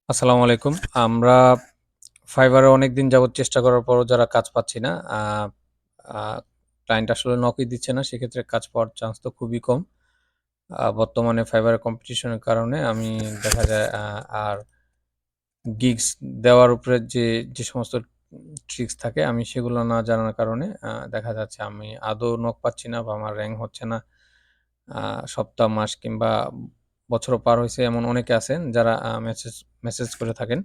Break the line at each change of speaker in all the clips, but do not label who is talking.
আসসালামু আলাইকুম। আমরা ফাইবারে অনেকদিন যাবৎ চেষ্টা করার পরও যারা কাজ পাচ্ছি না, আ ক্লায়েন্ট আসলে নকই দিচ্ছে না। সেক্ষেত্রে কাজ পাওয়ার চান্স তো খুবই কম। বর্তমানে ফাইবারের কম্পিটিশনের কারণে আমি দেখা যায় আর গিগস দেওয়ার উপরে যে সমস্ত ট্রিক্স থাকে আমি সেগুলো না জানার কারণে দেখা যাচ্ছে আমি আদৌ নক পাচ্ছি না বা আমার র‍্যাংক হচ্ছে না। আ সপ্তাহ, মাস কিংবা বছরও পার হইছে এমন অনেকে আছেন যারা মেসেজ করে থাকেন।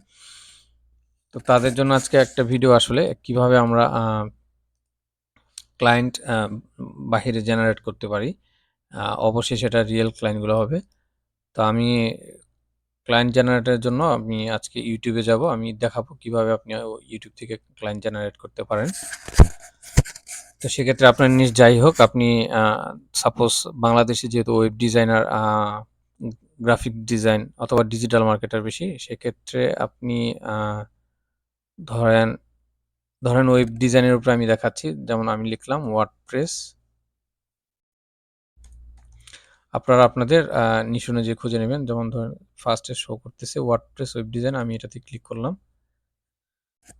তো তাদের জন্য আজকে একটা ভিডিও আসলে কিভাবে আমরা ক্লায়েন্ট বাহিরে জেনারেট করতে পারি। অবশ্যই সেটা রিয়েল ক্লায়েন্টগুলো হবে। তো আমি ক্লায়েন্ট জেনারেটরের জন্য আমি আজকে YouTube এ যাবো। আমি দেখাবো কিভাবে আপনি YouTube থেকে ক্লায়েন্ট জেনারেট করতে পারেন। তো সেক্ষেত্রে আপনার নিজ যাই হোক আপনি আ সাপোজ বাংলাদেশে যেহেতু ওয়েব ডিজাইনার গ্রাফিক ডিজাইন অথবা ডিজিটাল মার্কেটার বেশি, সেক্ষেত্রে আপনি আ ধরেন ধরেন ওয়েব ডিজাইনের উপরে আমি দেখাচ্ছি। যেমন আমি লিখলাম ওয়ার্ডপ্রেস। আপনারা আপনাদের নিশ অনুযায়ী খুঁজে নেবেন। যেমন ধরেন ফার্স্ট এ শো করতেছে ওয়ার্ডপ্রেস ওয়েব ডিজাইন। আমি এটাতে ক্লিক করলাম।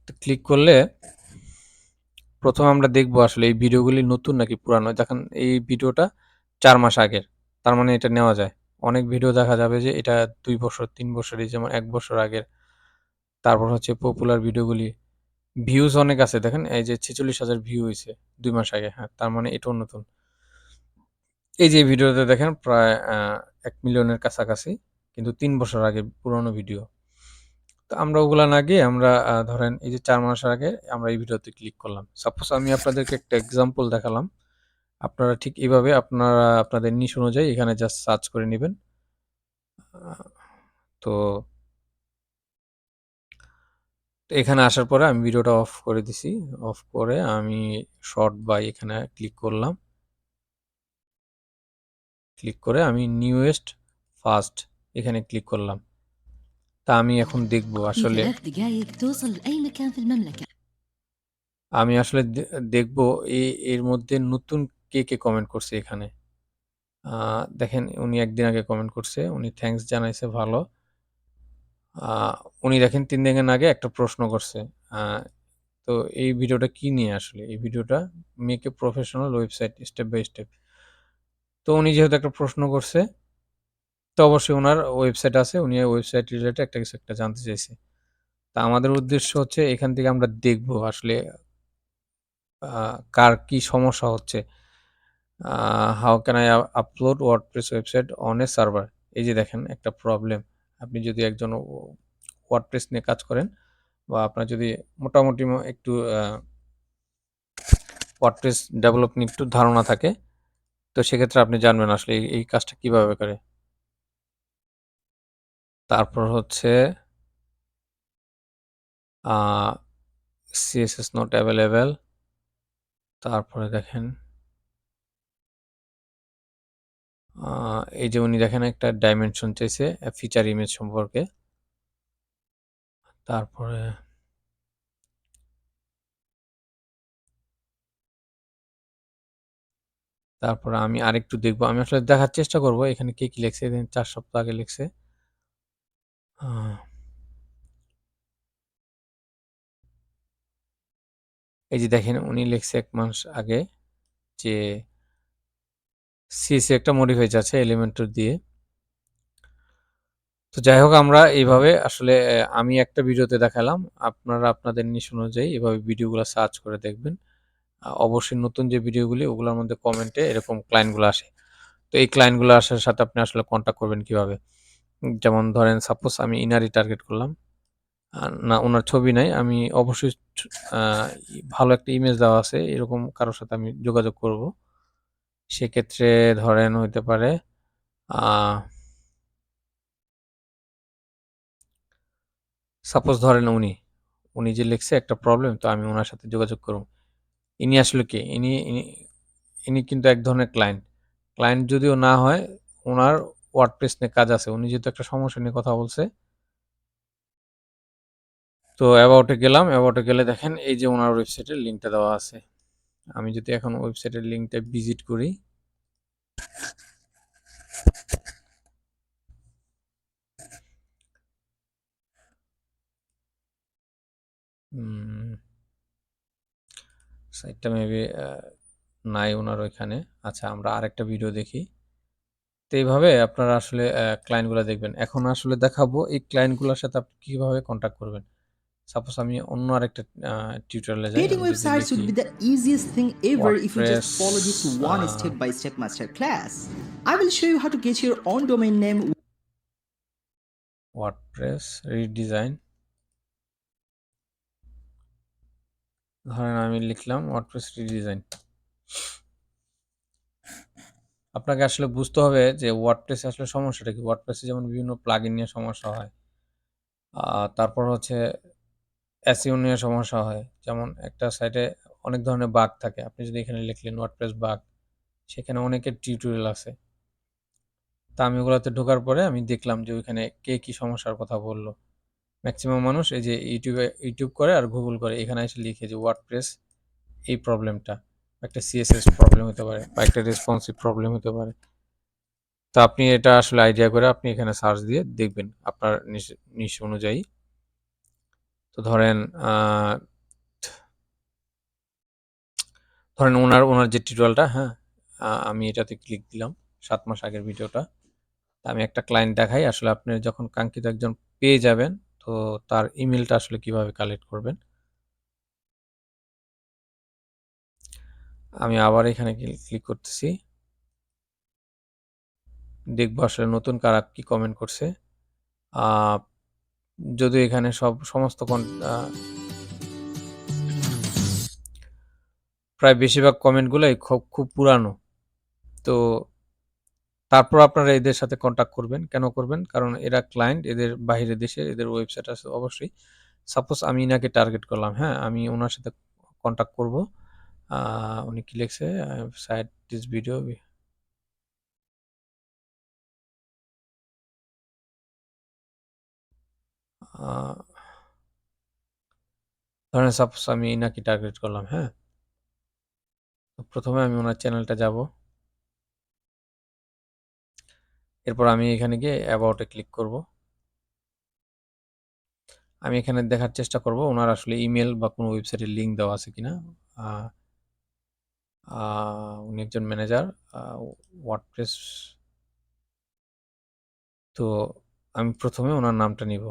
তো ক্লিক করলে ১ম আমরা দেখব আসলে এই ভিডিওগুলি নতুন নাকি পুরানো। দেখেন এই ভিডিওটা ৪ মাস আগের। তার মানে এটা নেওয়া যায়। অনেক ভিডিও দেখা যাবে যে এটা ২ বছর, ৩ বছর এই যেমন ১ বছর আগের। তারপর হচ্ছে পপুলার ভিডিওগুলি। ভিউজ অনেক আছে দেখেন এই যে ৪৬,০০০ ভিউ হইছে ২ মাস আগে। হ্যাঁ, তার মানে এটাও নতুন। এই যে ভিডিওতে দেখেন প্রায় ১ মিলিয়নের কাছাকাছি। কিন্তু ৩ বছর আগে পুরনো ভিডিও। তো আমরা ওগুলা না গিয়ে আমরা ধরেন এই যে ৪ মাস আগে আমরা এই ভিডিওতে ক্লিক করলাম। সাপোজ আমি আপনাদেরকে একটা এক্সাম্পল দেখালাম। আপনারা ঠিক এভাবে আপনারা আপনাদের নিশ অনুযায়ী এখানে জাস্ট সার্চ করে নিবেন। আ তো এখানে আসার পরে আমি ভিডিওটা অফ করে দিছি। অফ করে আমি শর্ট বাই এখানে ক্লিক করলাম। ক্লিক করে আমি নিউয়েস্ট ফার্স্ট এখানে ক্লিক করলাম। তা আমি এখন দেখব
في
আসলে
3 دقايق توصل لأي مكان في المملكة.
আমি আসলে দেখব এর মধ্যে নতুন কে কমেন্ট করছে এখানে। আ দেখেন উনি ১ দিন আগে কমেন্ট করছে। উনি থ্যাংকস জানাইছে ভালো। আ উনি দেখেন ৩ দিন আগে একটা প্রশ্ন করছে। আ তো এই ভিডিওটা কি নিয়ে আসলে? এই ভিডিওটা make a professional website step by step. তো উনি যেহেতু একটা প্রশ্ন করছে, তো অবশ্যই উনার ওয়েবসাইট আছে। উনি ওয়েবসাইট রিলেটেড একটা কিছু একটা জানতে চাইছে। তা আমাদের উদ্দেশ্য হচ্ছে এখান থেকে আমরা দেখব আসলে কার কি সমস্যা হচ্ছে। How can I upload WordPress website on a server? এই যে দেখেন একটা প্রবলেম। আপনি যদি একজন ওয়ার্ডপ্রেস নিয়ে কাজ করেন বা আপনার যদি মোটামুটি একটু ওয়ার্ডপ্রেস ডেভেলপ নিয়ে একটু ধারণা থাকে, তো সেক্ষেত্রে আপনি জানবেন আসলে এই কাজটা কিভাবে করে। তারপর হচ্ছে আ CSS নট এভেইলেবল। তারপরে দেখেন আ এই যে উনি দেখেন একটা ডাইমেনশন চাইছে ফিচার ইমেজ সম্পর্কে। তারপরে তারপরে আমি আরেকটু দেখব। আমি আসলে দেখার চেষ্টা করব এখানে কে কি লিখছে। এদিন ৪ সপ্তাহ আগে লিখছে। আ এই যে দেখেন উনি লিখছে ১ মাস আগে যে CSS একটা মডিফাই চাচ্ছে এলিমেন্টর দিয়ে। তো যাই হোক আমরা এইভাবে আসলে আমি একটা ভিডিওতে দেখালাম। আপনারা আপনাদের নিশ অনুযায়ী এভাবে ভিডিওগুলা সার্চ করে দেখবেন। অবশ্যই নতুন যে ভিডিওগুলি ওগুলোর মধ্যে কমেন্টে এরকম ক্লায়েন্টগুলো আসে। তো এই ক্লায়েন্টগুলো আসার সাথে আপনি আসলে কনট্যাক্ট করবেন কিভাবে? যেমন ধরেন সাপোজ আমি ইনারই টার্গেট করলাম। না উনার ছবি নাই। আমি অবশ্যই আ ভালো একটা ইমেজ দেওয়া আছে। এরকম কারো সাথে আমি যোগাযোগ করব। সেক্ষেত্রে ধরেন হইতে পারে আ সাপোজ ধরেন উনি যে লিখছে একটা প্রবলেম তো আমি উনার সাথে যোগাযোগ করব। ইনি আসলে কে? ইনি কিন্তু এক ধরনের ক্লায়েন্ট। ক্লায়েন্ট যদিও না হয় উনার ওয়ার্ডপ্রেস নিয়ে কাজ আছে। উনি যেহেতু একটা সমস্যা নিয়ে কথা বলছে। তো অ্যাবাউট এ গেলাম। অ্যাবাউট এ গেলে দেখেন এই যে উনার ওয়েবসাইটের লিঙ্কটা দেওয়া আছে। আমি যদি এখন ওয়েবসাইটের লিঙ্কটা ভিজিট করি। সাইটটা মেবি নাই ওনার ওইখানে। আচ্ছা, আমরা আরেকটা ভিডিও দেখি। তো এইভাবে আপনারা আসলে ক্লায়েন্টগুলা দেখবেন। এখন আসলে দেখাবো এই ক্লায়েন্টগুলার সাথে আপনি কিভাবে কনট্যাক্ট করবেন। সাপোজ আমি অন্য আরেকটা টিউটোরিয়ালে যাই।
Creating
আমি যদি
websites
লিখি
would be the easiest thing ever if you just
WordPress
follow this one
a
step-by-step masterclass. I will show you how to get your own domain name.
WordPress redesign. ধরেন আমি লিখলাম WordPress redesign. আপনাকে আসলে বুঝতে হবে যে WordPress এ আসলে সমস্যাটা কি? WordPress এ যেমন বিভিন্ন প্লাগইন নিয়ে সমস্যা হয়। তারপর হচ্ছে SEO নিয়ে সমস্যা হয়। যেমন একটা সাইটে অনেক ধরনের বাগ থাকে। আপনি যদি এখানে লিখলেন WordPress বাগ, সেখানে অনেকের টিউটোরিয়াল আছে। তা আমি ওগুলাতে ঢোকার পরে আমি দেখলাম যে ওইখানে কে কি সমস্যার কথা বলল। ম্যাক্সিমাম মানুষ এই যে ইউটিউব করে আর গুগল করে এখানে এসে লিখে যে WordPress এই প্রবলেমটা। একটা CSS প্রবলেম হতে পারে বা একটা রেসপন্সিভ প্রবলেম হতে পারে। তো আপনি এটা আসলে আইডিয়া করে আপনি এখানে সার্চ দিয়ে দেখবেন আপনার নিশ অনুযায়ী। তো ধরেন ওনার যে টিউটোরিয়ালটা, হ্যাঁ? আমি এটাতে ক্লিক দিলাম ৭ মাস আগের ভিডিওটা। তা আমি একটা ক্লায়েন্ট দেখাই আসলে আপনি যখন কাঙ্ক্ষিত একজন পেয়ে যাবেন, তো তার ইমেইলটা আসলে কিভাবে কালেক্ট করবেন। আমি আবার এখানে ক্লিক করতেছি। দেখবো আসলে নতুন কারা কি কমেন্ট করছে। আ যদিও এখানে সমস্ত প্রায় বেশিরভাগ কমেন্টগুলাই খুব পুরানো। তো তারপর আপনারা এদের সাথে কনট্যাক্ট করবেন। কেন করবেন? কারণ এরা ক্লায়েন্ট, এদের বাহিরের দেশে এদের ওয়েবসাইট আছে অবশ্যই। সাপোজ আমি ইনাকে টার্গেট করলাম, হ্যাঁ? আমি উনার সাথে কনট্যাক্ট করব। আ উনি কি লিখছে? I have shared this video আ ধরেন সাপোজ আমি ইনাকে টার্গেট করলাম, হ্যাঁ? তো ১ম এ আমি উনার চ্যানেলটা যাব। এরপর আমি এখানে গিয়ে অ্যাবাউট এ ক্লিক করব। আমি এখানে দেখার চেষ্টা করব উনার আসলে ইমেইল বা কোনো ওয়েবসাইটের লিংক দেওয়া আছে কিনা। আ আ উনি একজন ম্যানেজার আ ওয়ার্ডপ্রেস। তো আমি ১ম এ উনার নামটা নিব।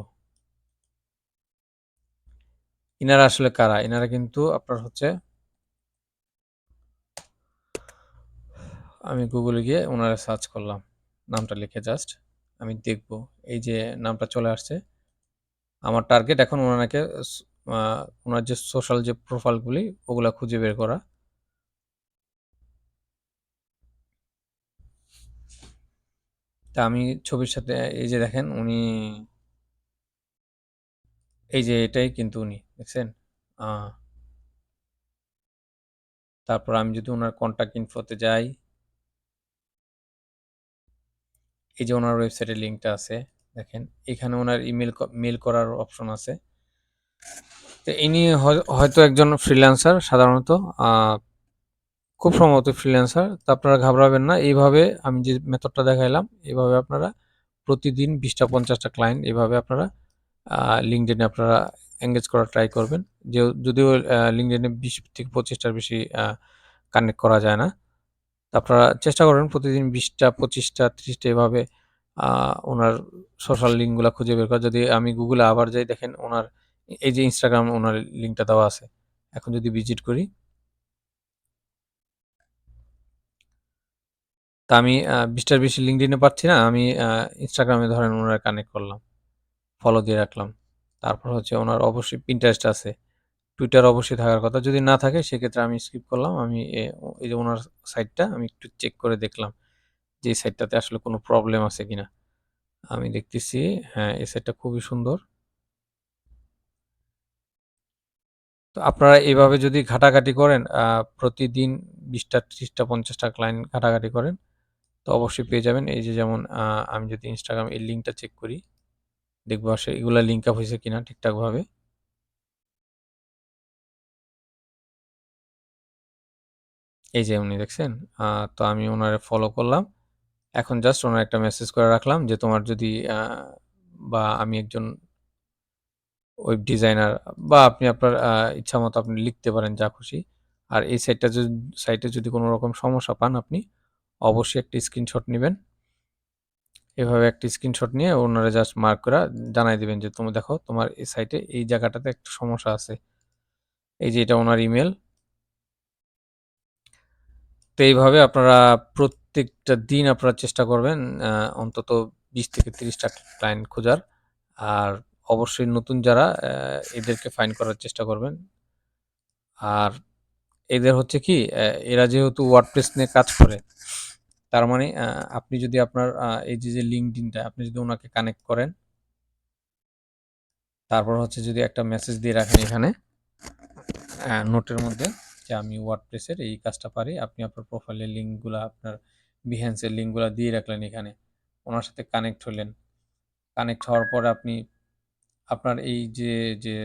ইনারা আসলে কারা? ইনারা কিন্তু আপনার হচ্ছে আমি গুগলে গিয়ে উনারে সার্চ করলাম। নামটা লিখে জাস্ট আমি দেখব। এই যে নামটা চলে আসছে। আমার টার্গেট এখন উনাকে স আ উনার যে সোশ্যাল যে প্রোফাইলগুলি ওগুলা খুঁজে বের করা। তা আমি ছবির সাথে এই যে দেখেন উনি এই যে এটাই কিন্তু উনি দেখছেন? আ তারপর আমি যদি উনার কনট্যাক্ট ইনফো তে যাই, এই যে উনার ওয়েবসাইটের লিংকটা আছে দেখেন। এখানে উনার মেইল করার অপশন আছে। তো ইনি হয়তো একজন ফ্রিল্যান্সার সাধারণত। আ খুব সম্ভবত ফ্রিল্যান্সার। তো আপনারা ঘাবড়াবেন না। এইভাবে আমি যে মেথডটা দেখাইলাম, এভাবে আপনারা প্রতিদিন ২০ টা ৫০ টা ক্লায়েন্ট এভাবে আপনারা আ LinkedIn এ আপনারা এনগেজ করার ট্রাই করবেন। যদিও LinkedIn এ ২০ থেকে ২৫ টার বেশি কানেক্ট করা যায় না। তো আপনারা চেষ্টা করবেন প্রতিদিন ২০ টা, ২৫ টা, ৩০ টা এভাবে আ উনার সোশ্যাল লিঙ্ক গুলা খুঁজে বের করা। যদি আমি Google এ আবার যাই দেখেন উনার এই যে Instagram উনার লিঙ্কটা দেওয়া আছে। এখন যদি ভিজিট করি, তা আমি ২০ টার বেশি LinkedIn এ পাচ্ছি না। আমি Instagram এ ধরেন উনারে কানেক্ট করলাম। ফলো দিয়ে রাখলাম। তারপর হচ্ছে উনার অবশ্যই Pinterest আছে। Twitter অবশ্যই থাকার কথা। যদি না থাকে সেক্ষেত্রে আমি স্কিপ করলাম। আমি এই যে উনার সাইটটা আমি একটু চেক করে দেখলাম যে এই সাইটটাতে আসলে কোনো প্রবলেম আছে কিনা। আমি দেখতেছি হ্যাঁ, এই সাইটটা খুবই সুন্দর। তো আপনারা এভাবে যদি ঘাটাঘাটি করেন প্রতিদিন ২০ টা, ৩০ টা, ৫০ টা ক্লায়েন্ট ঘাটাঘাটি করেন, তো অবশ্যই পেয়ে যাবেন। এই যে যেমন আমি যদি Instagram এর লিঙ্কটা চেক করি, দেখব আসলে এগুলা লিঙ্ক আপ হইছে কিনা ঠিকঠাকভাবে। এই যে উনি দেখছেন? আ তো আমি উনারে ফলো করলাম। এখন জাস্ট উনার একটা মেসেজ করে রাখলাম যে তোমার যদি বা আমি একজন ওয়েব ডিজাইনার বা আপনি আপনার ইচ্ছামতো আপনি লিখতে পারেন যা খুশি। আর এই সাইটে যদি কোনো রকম সমস্যা পান আপনি অবশ্যই একটা স্ক্রিনশট নিবেন। এভাবে একটা স্ক্রিনশট নিয়ে ওনারে জাস্ট মার্ক কইরা জানায় দিবেন যে, "তুমি দেখো তোমার এই সাইটে এই জায়গাটাতে একটা সমস্যা আছে।" এই যে এটা ওনার ইমেইল। তো এইভাবে আপনারা প্রত্যেকটা দিন আপনারা চেষ্টা করবেন আ অন্তত ২০ থেকে ৩০ টা ক্লায়েন্ট খোঁজার। আর অবশ্যই নতুন যারা এদেরকে ফাইন্ড করার চেষ্টা করবেন। আর এদের হচ্ছে কি এরা যেহেতু WordPress নিয়ে কাজ করে, তার মানে আপনি যদি আপনার এই যে LinkedIn টা আপনি যদি উনাকে কানেক্ট করেন, তারপর হচ্ছে যদি একটা মেসেজ দিয়ে রাখেন এখানে নোটের মধ্যে যে আমি WordPress এর এই কাজটা পারি। আপনি আপনার প্রোফাইলের লিঙ্কগুলা আপনার Behance এর লিঙ্কগুলা দিয়ে রাখলেন এখানে। উনার সাথে কানেক্ট হলেন। কানেক্ট হওয়ার পরে আপনি আপনার এই যে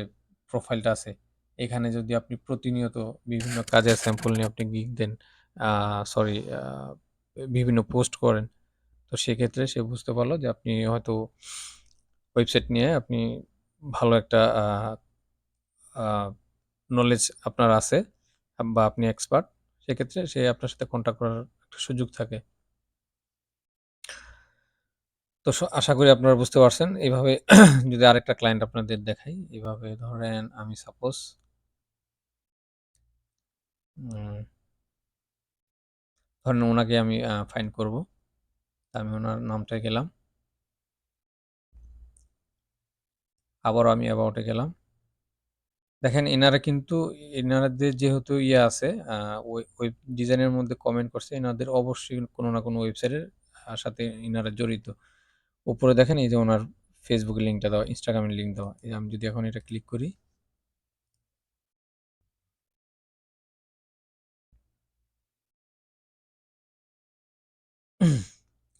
প্রোফাইলটা আছে, এখানে যদি আপনি প্রতিনিয়ত বিভিন্ন কাজের স্যাম্পল নিয়ে আপনি গিগ দেন, আ সরি বিভিন্ন পোস্ট করেন, তো সেক্ষেত্রে সে বুঝতে পারল যে আপনি হয়তো ওয়েবসাইট নিয়ে আপনি ভালো একটা আ নলেজ আপনার আছে বা আপনি এক্সপার্ট। সেক্ষেত্রে সে আপনার সাথে কন্ট্যাক্ট করার একটা সুযোগ থাকে। তো আশা করি আপনারা বুঝতে পারছেন। এভাবে যদি আরেকটা ক্লায়েন্ট আপনাদের দেখাই, এভাবে ধরেন আমি সাপোজ উম ধরেন উনাকে আমি ফাইন্ড করব। আমি উনার নামটায় গেলাম। আবারও আমি অ্যাবাউট এ গেলাম। দেখেন এনারা কিন্তু এনাদের যেহেতু ইয়ে আছে ওয়েব ডিজাইনের মধ্যে কমেন্ট করছে, এনাদের অবশ্যই কোনো না কোনো ওয়েবসাইটের সাথে এনারা জড়িত। উপরে দেখেন এই যে ওনার Facebook এর লিঙ্কটা দেওয়া, Instagram এর লিঙ্ক দেওয়া। এই যে আমি যদি এখন এটা ক্লিক করি,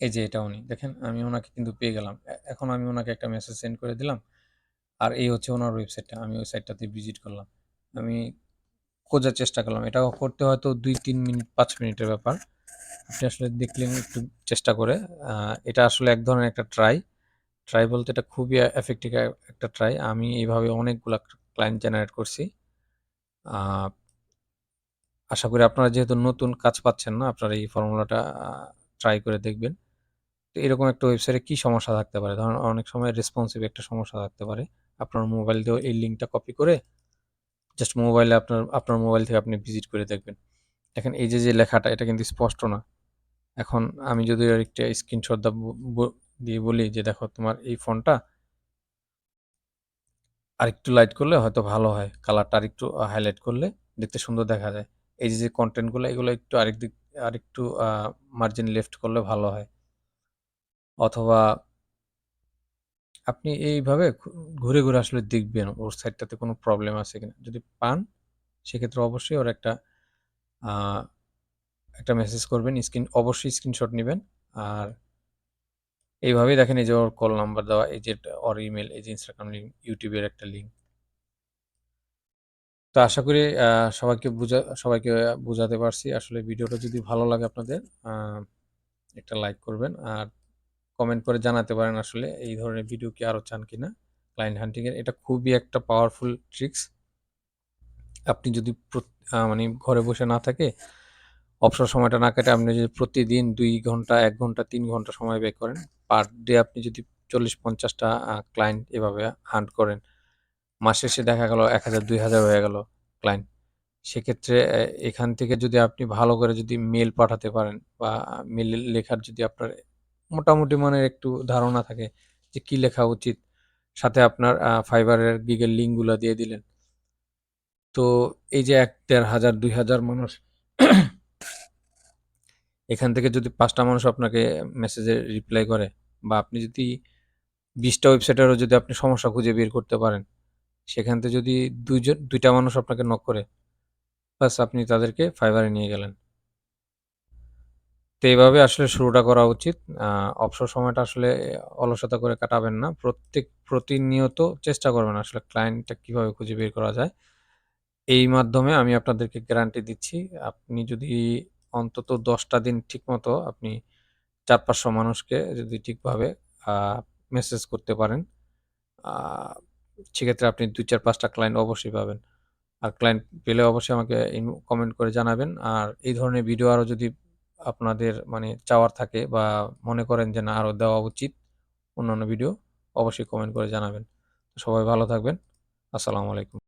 এই যে এটা উনি। দেখেন আমি উনাকে কিন্তু পেয়ে গেলাম। এখন আমি উনাকে একটা মেসেজ সেন্ড করে দিলাম। আর এই হচ্ছে ওনার ওয়েবসাইটটা। আমি ওই সাইটটাতে ভিজিট করলাম। আমি খোঁজার চেষ্টা করলাম। এটা করতে হয়তো ২-৩ মিনিট ৫ মিনিটের ব্যাপার। আপনি আসলে দেখলেন একটু চেষ্টা করে। আ এটা আসলে এক ধরনের একটা ট্রাই। ট্রাই বলতে এটা খুবই এফেক্টিভ একটা ট্রাই। আমি এইভাবে অনেকগুলা ক্লায়েন্ট জেনারেট করছি। আ আশা করি আপনারা যেহেতু নতুন কাজ পাচ্ছেন না, আপনারা এই ফর্মুলাটা ট্রাই করে দেখবেন। তো এরকম একটা ওয়েবসাইটে কি সমস্যা থাকতে পারে? ধরেন অনেক সময় রেসপন্সিভ একটা সমস্যা থাকতে পারে। আপনার মোবাইল দিয়েও এই লিঙ্কটা কপি করে জাস্ট মোবাইলে আপনার মোবাইল থেকে আপনি ভিজিট করে দেখবেন। দেখেন এই যে লেখাটা এটা কিন্তু স্পষ্ট না। এখন আমি যদি এর একটা স্ক্রিনশট দা ব ব দিয়ে বলি যে, "দেখো তোমার এই ফন্টটা আরেকটু লাইট করলে হয়তো ভালো হয়। কালারটা আরেকটু হাইলাইট করলে দেখতে সুন্দর দেখা যায়। এই যে কনটেন্ট গুলা এগুলো একটু আরেকটু মার্জিন লেফট করলে ভালো হয়।" অথবা আপনি এইভাবে ঘুরে, ঘুরে আসলে দেখবেন ওর সাইটটাতে কোনো প্রবলেম আছে কিনা। যদি পান সেক্ষেত্রে অবশ্যই ওর আ একটা মেসেজ করবেন। অবশ্যই স্ক্রিনশট নিবেন। আর এইভাবেই দেখেন এই যে ওর কল নাম্বার দেওয়া, এই যে ওর ইমেইল, এই যে Instagram লিঙ্ক, YouTube এর একটা লিঙ্ক। তো আশা করি সবাইকে বুঝাতে পারছি। আসলে ভিডিওটা যদি ভালো লাগে আপনাদের আ একটা লাইক করবেন। আর কমেন্ট করে জানাতে পারেন আসলে এই ধরনের ভিডিও কি আরো চান কিনা? ক্লায়েন্ট হান্টিং এর এটা খুবই একটা পাওয়ারফুল ট্রিকস। আপনি যদি মানে ঘরে বসে না থেকে অবসর সময়টা না কেটে আপনি যদি প্রতিদিন ২ ঘন্টা, ১ ঘন্টা, ৩ ঘন্টা সময় ব্যয় করেন, পার ডে আপনি যদি ৪০-৫০ টা ক্লায়েন্ট এভাবে হান্ট করেন, মাস শেষে দেখা গেল ১,০০০, ২,০০০ হয়ে গেল ক্লায়েন্ট। সেক্ষেত্রে এখান থেকে যদি আপনি ভালো করে যদি মেইল পাঠাতে পারেন বা মেইল লেখার যদি আপনার মোটামুটি মানের একটু ধারণা থাকে যে কি লেখা উচিত, সাথে আপনার Fiverr এর গিগ এর লিঙ্ক গুলা দিয়ে দিলেন। তো এই যে ১-১.৫ হাজার ২,০০০ মানুষ এখান থেকে যদি ৫ টা মানুষ আপনাকে মেসেজে রিপ্লাই করে বা আপনি যদি ২০ টা ওয়েবসাইটেরও যদি আপনি সমস্যা খুঁজে বের করতে পারেন, সেখান থেকে যদি ২ টা মানুষ আপনাকে নক করে, বাস আপনি তাদেরকে Fiverr এ নিয়ে গেলেন। তো এভাবে আসলে শুরুটা করা উচিত। আ অবসর সময়টা আসলে অলসতা করে কাটাবেন না। প্রতিনিয়ত চেষ্টা করবেন আসলে ক্লায়েন্টটা কিভাবে খুঁজে বের করা যায়। এই মাধ্যমে আমি আপনাদেরকে গ্যারান্টি দিচ্ছি, আপনি যদি অন্তত ১০ টা দিন ঠিকমতো আপনি ৪-৫০০ মানুষকে যদি ঠিকভাবে আ মেসেজ করতে পারেন, আ সেক্ষেত্রে আপনি ২, ৪, ৫ টা ক্লায়েন্ট অবশ্যই পাবেন। আর ক্লায়েন্ট পেলে অবশ্যই আমাকে কমেন্ট করে জানাবেন। আর এই ধরনের ভিডিও আরও যদি আপনাদের মানে চাওয়ার থাকে বা মনে করেন যে না আরও দেওয়া উচিত অন্যান্য ভিডিও, অবশ্যই কমেন্ট করে জানাবেন। সবাই ভালো থাকবেন। আসসালামু আলাইকুম।